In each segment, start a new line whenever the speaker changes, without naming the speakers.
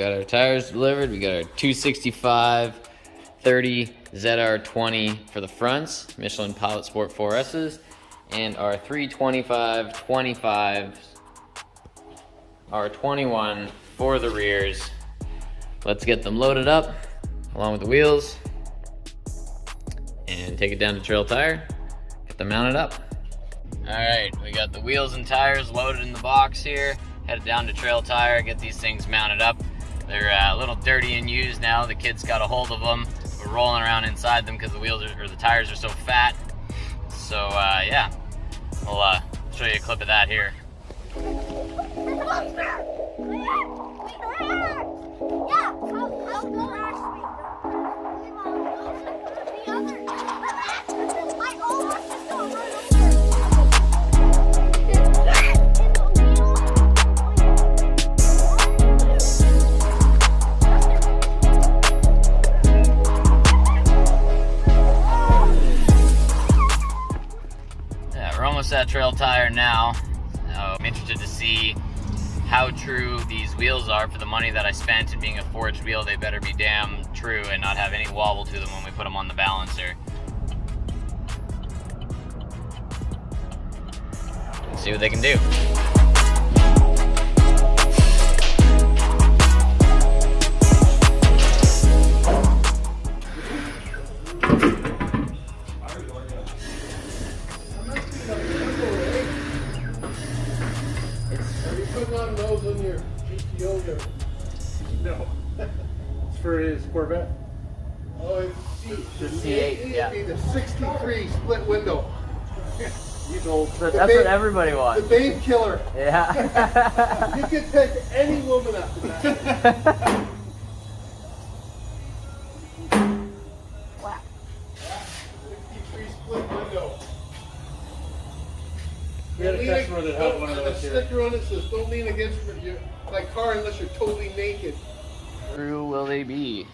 got our tires delivered. We got our 265 30 ZR20 for the fronts, Michelin Pilot Sport 4S's, and our 325 25s, our 21 for the rears. Let's get them loaded up along with the wheels and take it down to Trail Tire, get them mounted up. All right, we got the wheels and tires loaded in the box here. Headed down to Trail Tire, get these things mounted up. They're a little dirty and used now. The kids got a hold of them. We're rolling around inside them because the wheels or the tires are so fat. So yeah, we'll show you a clip of that here. At Trail Tire now. I'm interested to see how true these wheels are for the money that I spent. And being a forged wheel, they better be damn true and not have any wobble to them when we put them on the balancer. Let's see what they can do.
No. It's for his Corvette.
Oh, it's
the C8, yeah.
It'd be the 63 split window.
He's old.
So that's what everybody wants.
The babe killer.
Yeah.
You could pick any woman up in that.
Wow.
63 split window.
We had a customer that had one of those here.
The sticker on it says, don't lean against my car unless you're totally naked.
True will they be?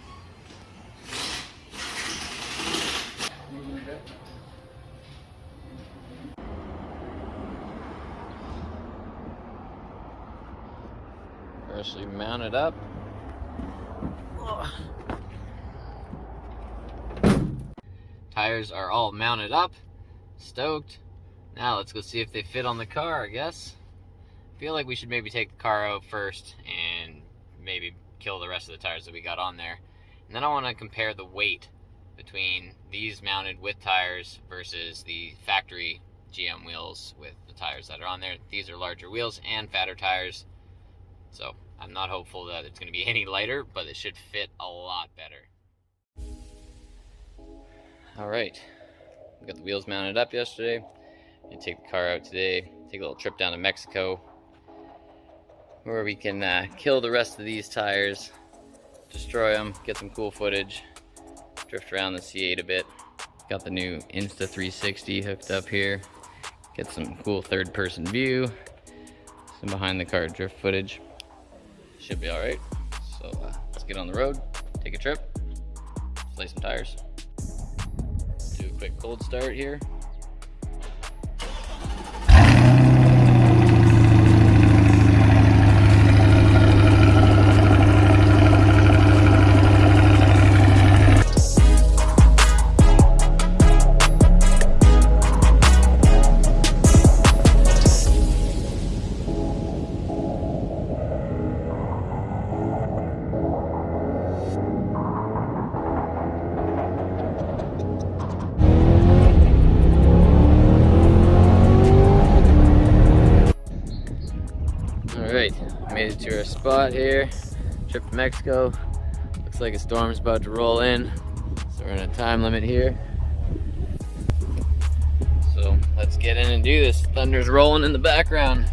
Freshly mounted up. Tires are all mounted up, stoked. Now let's go see if they fit on the car, I guess. I feel like we should maybe take the car out first and maybe kill the rest of the tires that we got on there. And then I want to compare the weight between these mounted with tires versus the factory GM wheels with the tires that are on there. These are larger wheels and fatter tires. So I'm not hopeful that it's going to be any lighter, but it should fit a lot better. All right, we got the wheels mounted up yesterday. And take the car out today, take a little trip down to Mexico where we can kill the rest of these tires, destroy them, get some cool footage, drift around the C8 a bit. Got the new Insta360 hooked up here, get some cool third-person view, some behind the car drift footage. Should be all right. So let's get on the road, take a trip, play some tires. Do a quick cold start here. Made it to our spot here. Trip to Mexico. Looks like a storm's about to roll in, so we're in a time limit here. So let's get in and do this. Thunder's rolling in the background.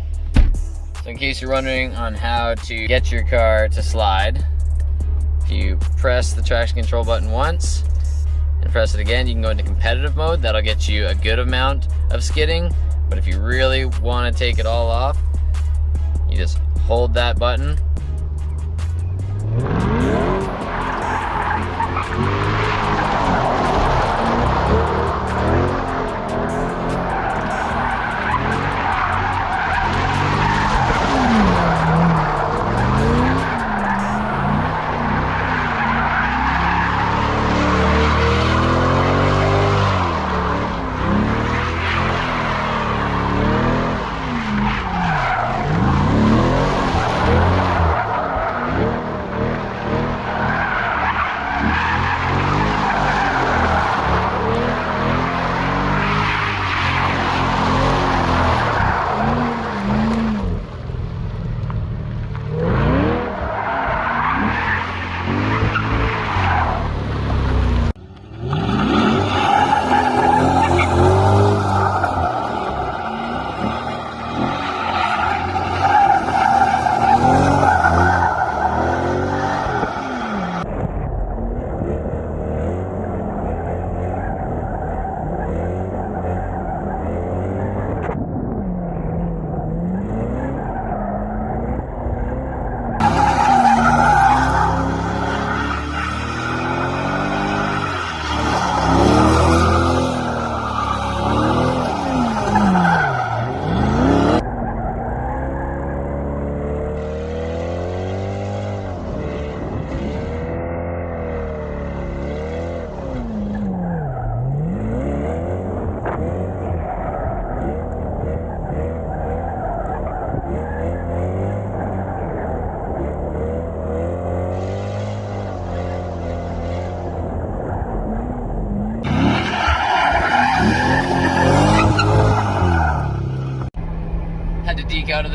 So in case you're wondering on how to get your car to slide, if you press the traction control button once and press it again, you can go into competitive mode. That'll get you a good amount of skidding. But if you really want to take it all off, you just hold that button.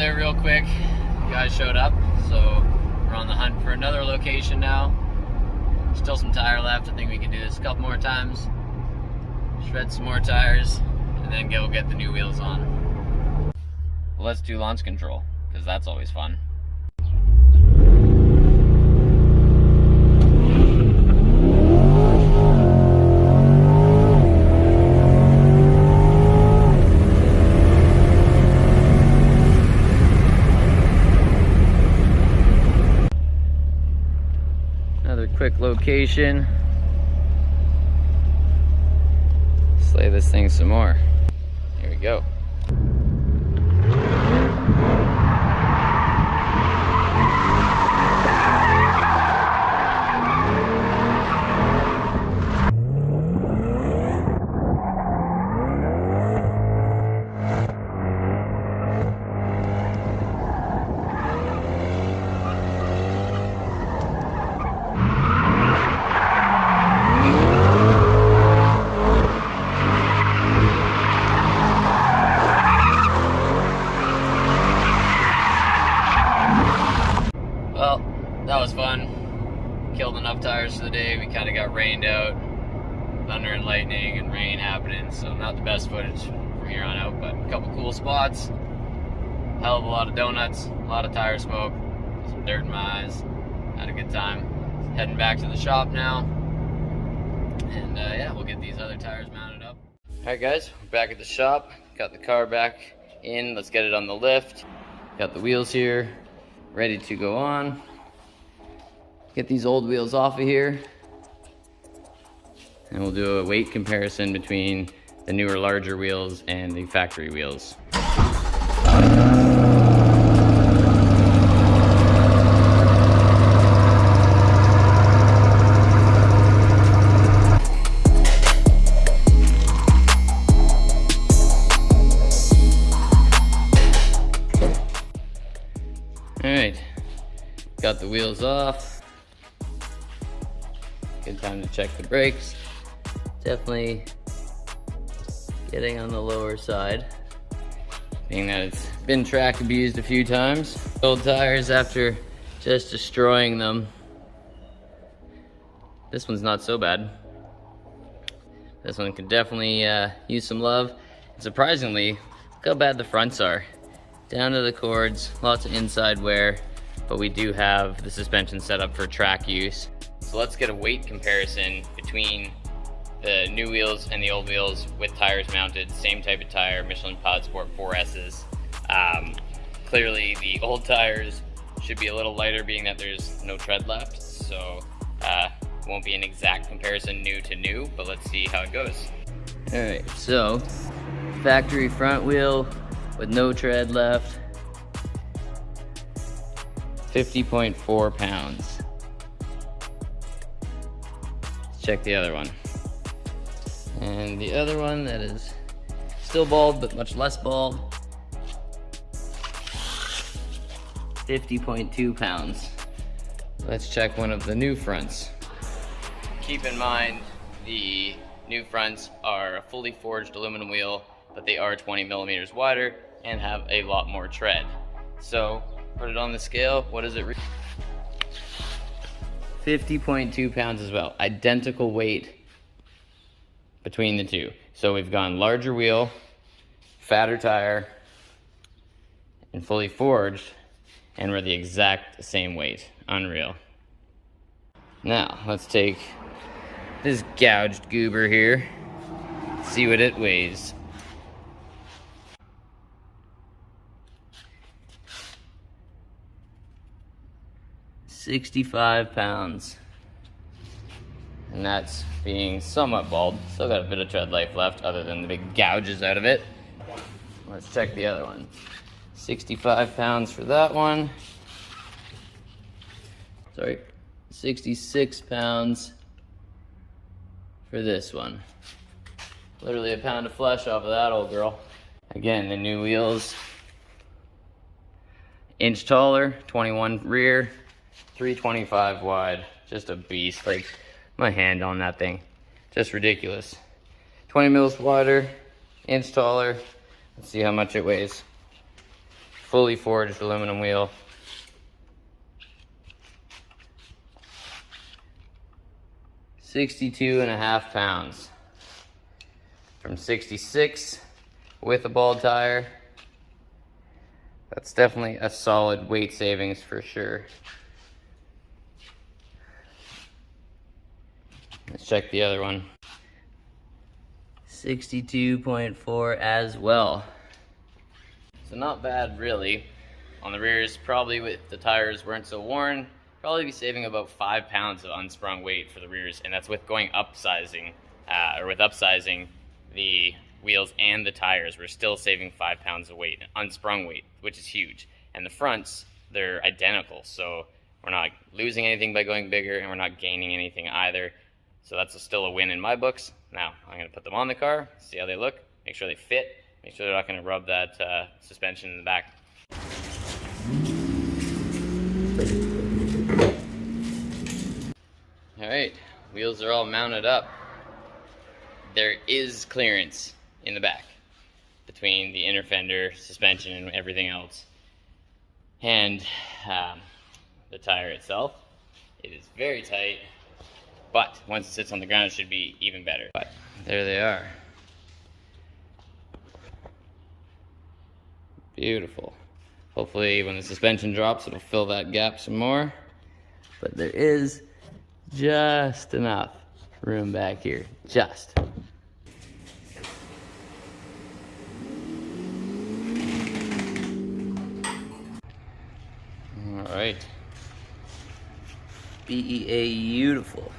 there real quick. You guys showed up, so we're on the hunt for another location now. Still some tire left. I think we can do this a couple more times. Shred some more tires, and then go get the new wheels on. Let's do launch control, because that's always fun. Another quick location. Slay this thing some more. Here we go. Well, that was fun. Killed enough tires for the day. We kind of got rained out. Thunder and lightning and rain happening, so not the best footage from here on out, but a couple cool spots. Hell of a lot of donuts, a lot of tire smoke, some dirt in my eyes. Had a good time. Heading back to the shop now. And yeah, we'll get these other tires mounted up. Alright guys, we're back at the shop. Got the car back in. Let's get it on the lift. Got the wheels here, ready to go on. Get these old wheels off of here. And we'll do a weight comparison between the newer, larger wheels and the factory wheels. Alright, got the wheels off. Good time to check the brakes. Definitely getting on the lower side, being that it's been track abused a few times. Old tires after just destroying them. This one's not so bad. This one could definitely use some love. And surprisingly, look how bad the fronts are. Down to the cords, lots of inside wear, but we do have the suspension set up for track use. So let's get a weight comparison between the new wheels and the old wheels with tires mounted, same type of tire, Michelin Pod Sport 4S's. Clearly the old tires should be a little lighter, being that there's no tread left, so won't be an exact comparison new to new, but let's see how it goes. Alright, so factory front wheel with no tread left, 50.4 pounds. Let's check the other one. And the other one that is still bald but much less bald, 50.2 pounds. Let's check one of the new fronts. Keep in mind the new fronts are a fully forged aluminum wheel, but they are 20 millimeters wider and have a lot more tread. So put it on the scale, what does it read? 50.2 pounds as well. Identical weight between the two. So we've gone larger wheel, fatter tire, and fully forged, and we're the exact same weight. Unreal. Now let's take this gouged goober here, see what it weighs. $65 pounds. And that's being somewhat bald. Still got a bit of tread life left other than the big gouges out of it. Let's check the other one. 65 pounds for that one. Sorry, 66 pounds for this one. Literally a pound of flesh off of that old girl. Again, the new wheels. Inch taller, 21 rear, 325 wide. Just a beast. Like, my hand on that thing. Just ridiculous. 20 mils wider, inch taller. Let's see how much it weighs. fully forged aluminum wheel. £62.5 pounds. From 66 with a ball tire. That's definitely a solid weight savings for sure. Let's check the other one. 62.4 as well. So not bad really. On the rears, probably with the tires weren't so worn, probably be saving about 5 pounds of unsprung weight for the rears, and that's with going upsizing, with upsizing the wheels and the tires. We're still saving 5 pounds of weight, unsprung weight, which is huge. And the fronts, they're identical, so we're not losing anything by going bigger, and we're not gaining anything either. So that's still a win in my books. Now, I'm gonna put them on the car, see how they look, make sure they fit, make sure they're not gonna rub that suspension in the back. All right, wheels are all mounted up. There is clearance in the back between the inner fender, suspension, and everything else, and the tire itself. It is very tight, but once it sits on the ground, it should be even better. But there they are. Beautiful. Hopefully when the suspension drops, it'll fill that gap some more, but there is just enough room back here, just. All right. Beautiful.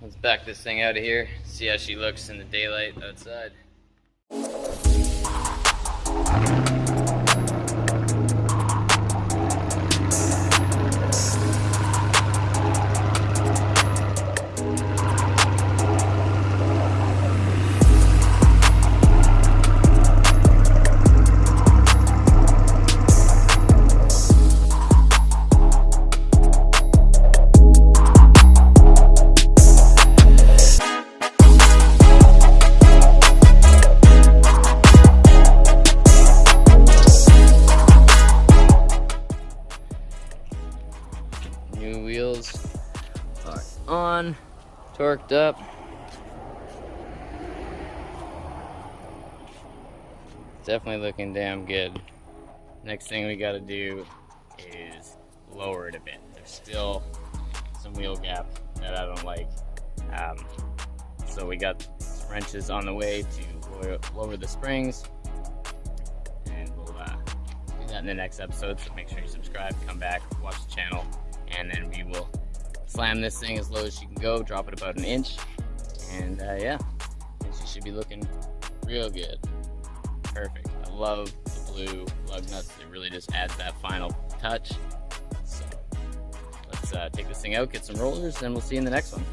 Let's back this thing out of here, see how she looks in the daylight outside. New wheels are on, torqued up. Definitely looking damn good. Next thing we gotta do is lower it a bit. There's still some wheel gap that I don't like. So we got some wrenches on the way to lower the springs, and we'll do that in the next episode. So make sure you subscribe, come back, watch the channel, and then we will slam this thing as low as she can go, drop it about an inch, and yeah, she should be looking real good. Perfect. I love the blue lug nuts. It really just adds that final touch. So let's take this thing out, get some rollers, and we'll see you in the next one.